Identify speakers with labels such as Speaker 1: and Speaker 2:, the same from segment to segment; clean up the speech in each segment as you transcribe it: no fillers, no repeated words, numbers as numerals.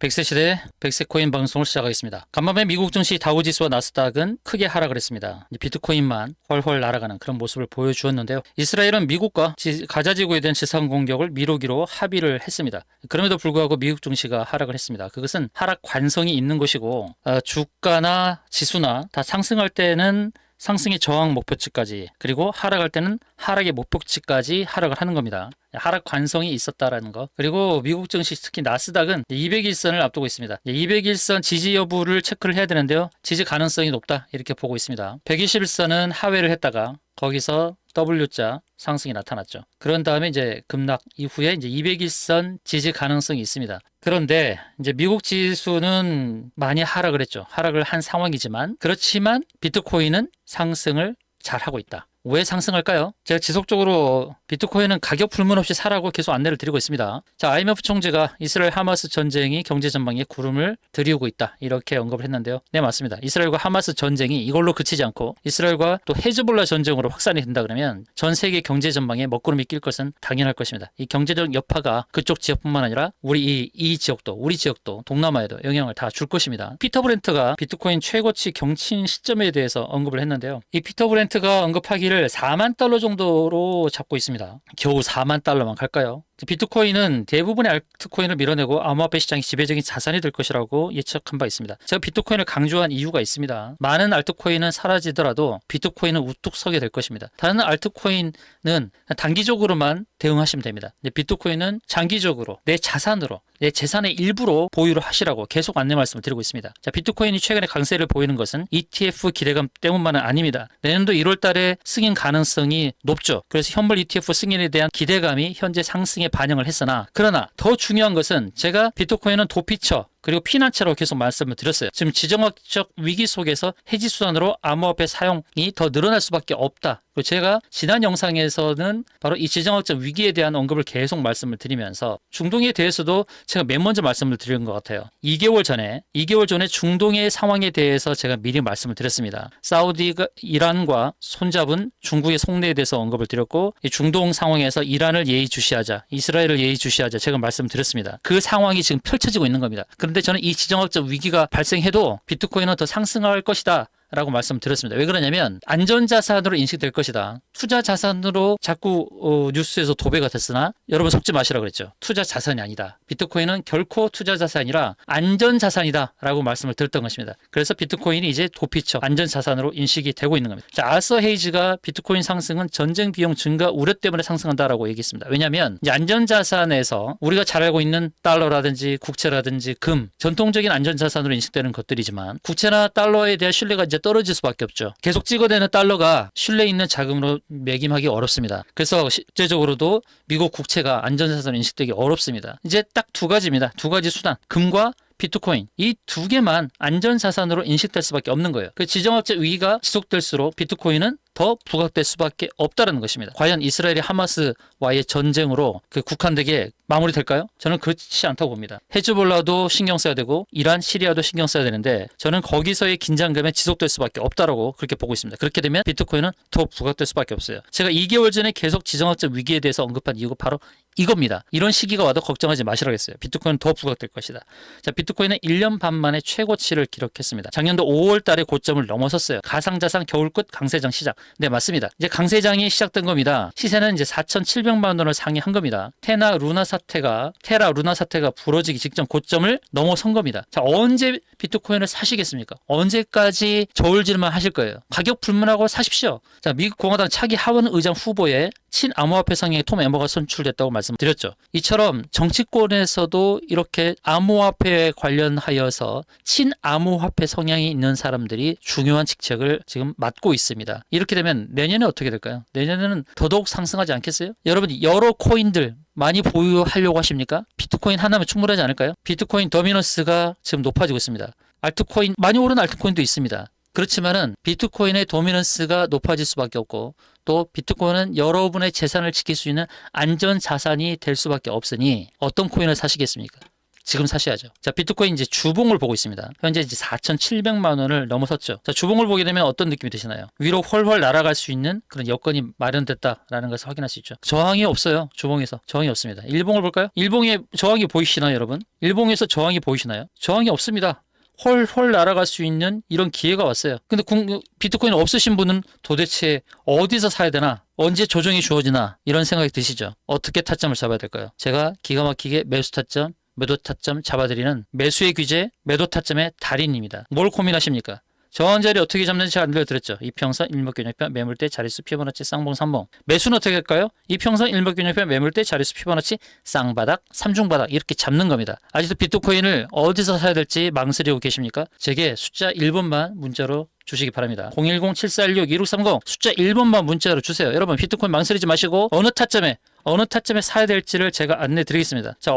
Speaker 1: 백세 시대 백세 코인 방송을 시작하겠습니다. 간밤에 미국 증시 다우지수와 나스닥은 크게 하락을 했습니다. 비트코인만 훨훨 날아가는 그런 모습을 보여주었는데요. 이스라엘은 미국과 가자 지구에 대한 지상 공격을 미루기로 합의를 했습니다. 그럼에도 불구하고 미국 증시가 하락을 했습니다. 그것은 하락 관성이 있는 것이고 주가나 지수나 다 상승할 때는 상승의 저항 목표치까지, 그리고 하락할 때는 하락의 목표치까지 하락을 하는 겁니다. 하락 관성이 있었다라는 거. 그리고 미국 증시 특히 나스닥은 200일선을 앞두고 있습니다. 200일선 지지 여부를 체크를 해야 되는데요. 지지 가능성이 높다 이렇게 보고 있습니다. 120일선은 하회를 했다가 거기서 W자 상승이 나타났죠. 그런 다음에 이제 급락 이후에 이제 200일선 지지 가능성이 있습니다. 그런데 이제 미국 지수는 많이 하락을 했죠. 하락을 한 상황이지만, 그렇지만 비트코인은 상승을 잘 하고 있다. 왜 상승할까요? 제가 지속적으로 비트코인은 가격 불문 없이 사라고 계속 안내를 드리고 있습니다. 자, IMF 총재가 이스라엘 하마스 전쟁이 경제 전망에 구름을 들이우고 있다 이렇게 언급을 했는데요. 네, 맞습니다. 이스라엘과 하마스 전쟁이 이걸로 그치지 않고 이스라엘과 또 헤즈볼라 전쟁으로 확산이 된다 그러면 전 세계 경제 전망에 먹구름이 낄 것은 당연할 것입니다. 이 경제적 여파가 그쪽 지역뿐만 아니라 우리 이 지역도, 우리 지역도, 동남아에도 영향을 다 줄 것입니다. 피터 브렌트가 비트코인 최고치 경신 시점에 대해서 언급을 했는데요. 이 피터 브렌트가 언급하기를 4만 달러 정도로 잡고 있습니다. 겨우 4만 달러만 갈까요? 비트코인은 대부분의 알트코인을 밀어내고 암호화폐 시장이 지배적인 자산이 될 것이라고 예측한 바 있습니다. 제가 비트코인을 강조한 이유가 있습니다. 많은 알트코인은 사라지더라도 비트코인은 우뚝 서게 될 것입니다. 다른 알트코인은 단기적으로만 대응하시면 됩니다. 비트코인은 장기적으로 내 자산으로, 내 재산의 일부로 보유를 하시라고 계속 안내 말씀을 드리고 있습니다. 자, 비트코인이 최근에 강세를 보이는 것은 ETF 기대감 때문만은 아닙니다. 내년도 1월 달에 승인 가능성이 높죠. 그래서 현물 ETF 승인에 대한 기대감이 현재 상승에 반영을 했으나, 그러나 더 중요한 것은 제가 비트코인은 도피처 그리고 피난처로 계속 말씀을 드렸어요. 지금 지정학적 위기 속에서 해지 수단으로 암호화폐 사용이 더 늘어날 수밖에 없다. 그리고 제가 지난 영상에서는 바로 이 지정학적 위기에 대한 언급을 계속 말씀을 드리면서 중동에 대해서도 제가 맨 먼저 말씀을 드린 것 같아요. 2개월 전에 중동의 상황에 대해서 제가 미리 말씀을 드렸습니다. 사우디가 이란과 손잡은 중국의 속내에 대해서 언급을 드렸고, 이 중동 상황에서 이란을 예의주시하자, 이스라엘을 예의주시하자 제가 말씀드렸습니다. 그 상황이 지금 펼쳐지고 있는 겁니다. 그런데 저는 이 지정학적 위기가 발생해도 비트코인은 더 상승할 것이다 라고 말씀드렸습니다. 왜 그러냐면 안전자산으로 인식될 것이다. 투자자산으로 자꾸 뉴스에서 도배가 됐으나 여러분 속지 마시라고 그랬죠. 투자자산이 아니다. 비트코인은 결코 투자자산이라 안전자산이다 라고 말씀을 드렸던 것입니다. 그래서 비트코인이 이제 도피처 안전자산으로 인식이 되고 있는 겁니다. 자, 아서 헤이즈가 비트코인 상승은 전쟁 비용 증가 우려 때문에 상승한다라고 얘기했습니다. 왜냐하면 이제 안전자산에서 우리가 잘 알고 있는 달러라든지 국채라든지 금, 전통적인 안전자산으로 인식되는 것들이지만 국채나 달러에 대한 신뢰가 이제 떨어질 수밖에 없죠. 계속 찍어대는 달러가 신뢰 있는 자금으로 매김하기 어렵습니다. 그래서 실제적으로도 미국 국채가 안전자산으로 인식되기 어렵습니다. 이제 딱 두 가지입니다. 두 가지 수단, 금과 비트코인, 이 두 개만 안전자산으로 인식될 수밖에 없는 거예요. 그 지정학적 위기가 지속될수록 비트코인은 더 부각될 수밖에 없다는 것입니다. 과연 이스라엘이 하마스와의 전쟁으로 그 국한되게 마무리될까요? 저는 그렇지 않다고 봅니다. 헤즈볼라도 신경 써야 되고 이란, 시리아도 신경 써야 되는데 저는 거기서의 긴장감이 지속될 수밖에 없다라고 그렇게 보고 있습니다. 그렇게 되면 비트코인은 더 부각될 수밖에 없어요. 제가 2개월 전에 계속 지정학적 위기에 대해서 언급한 이유가 바로 이겁니다. 이런 시기가 와도 걱정하지 마시라고 했어요. 비트코인은 더 부각될 것이다. 자, 비트코인은 1년 반 만에 최고치를 기록했습니다. 작년도 5월 달에 고점을 넘어섰어요. 가상자산 겨울끝 강세장 시작. 네, 맞습니다. 이제 강세장이 시작된 겁니다. 시세는 이제 4,700만 원을 상회한 겁니다. 테라 루나 사태가 부러지기 직전 고점을 넘어선 겁니다. 자, 언제 비트코인을 사시겠습니까? 언제까지 저울질만 하실 거예요? 가격 불문하고 사십시오. 자, 미국 공화당 차기 하원 의장 후보에 친암호화폐 성향의 톰 에머가 선출됐다고 말씀드렸죠. 이처럼 정치권에서도 이렇게 암호화폐에 관련하여서 친암호화폐 성향이 있는 사람들이 중요한 직책을 지금 맡고 있습니다. 이렇게 되면 내년에 어떻게 될까요? 내년에는 더더욱 상승하지 않겠어요? 여러분, 여러 코인들 많이 보유하려고 하십니까? 비트코인 하나면 충분하지 않을까요? 비트코인 도미넌스가 지금 높아지고 있습니다. 알트코인, 많이 오른 알트코인도 있습니다. 그렇지만은 비트코인의 도미넌스가 높아질 수밖에 없고, 또 비트코인은 여러분의 재산을 지킬 수 있는 안전 자산이 될 수밖에 없으니 어떤 코인을 사시겠습니까? 지금 사셔야죠. 자, 비트코인 이제 주봉을 보고 있습니다. 현재 이제 4,700만 원을 넘어섰죠. 자, 주봉을 보게 되면 어떤 느낌이 드시나요? 위로 훨훨 날아갈 수 있는 그런 여건이 마련됐다라는 것을 확인할 수 있죠. 저항이 없어요. 주봉에서 저항이 없습니다. 일봉을 볼까요? 일봉에 저항이 보이시나요, 여러분? 일봉에서 저항이 보이시나요? 저항이 없습니다. 훨훨 날아갈 수 있는 이런 기회가 왔어요. 근데 비트코인 없으신 분은 도대체 어디서 사야 되나? 언제 조정이 주어지나? 이런 생각이 드시죠? 어떻게 타점을 잡아야 될까요? 제가 기가 막히게 매수 타점, 매도 타점 잡아드리는 매수의 규제, 매도 타점의 달인입니다. 뭘 고민하십니까? 저항 자리 어떻게 잡는지 알려드렸죠. 이평선, 일목균형표, 매물대, 자릿수, 피보나치, 쌍봉, 삼봉. 매수는 어떻게 할까요? 이평선, 일목균형표, 매물대, 자릿수, 피보나치, 쌍바닥, 삼중바닥 이렇게 잡는 겁니다. 아직도 비트코인을 어디서 사야 될지 망설이고 계십니까? 제게 숫자 1번만 문자로 주시기 바랍니다. 010-7416-2630 숫자 1번만 문자로 주세요. 여러분 비트코인 망설이지 마시고 어느 타점에 사야 될지를 제가 안내 드리겠습니다. 자,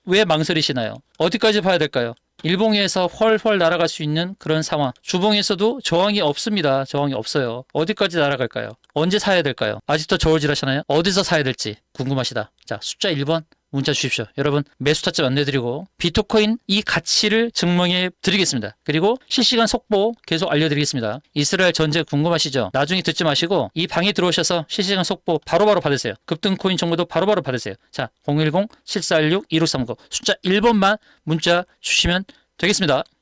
Speaker 1: 왜 망설이시나요? 어디까지 봐야 될까요? 일봉에서 훨훨 날아갈 수 있는 그런 상황. 주봉에서도 저항이 없습니다. 저항이 없어요. 어디까지 날아갈까요? 언제 사야 될까요? 아직도 저울질하시나요? 어디서 사야 될지 궁금하시다. 자, 숫자 1번 문자 주십시오. 여러분 매수 타점 안내드리고 비트코인 이 가치를 증명해 드리겠습니다. 그리고 실시간 속보 계속 알려드리겠습니다. 이스라엘 전쟁 궁금하시죠? 나중에 듣지 마시고 이 방에 들어오셔서 실시간 속보 바로바로 받으세요. 급등코인 정보도 바로바로 받으세요. 자, 010-7416-2630 숫자 1번만 문자 주시면 되겠습니다.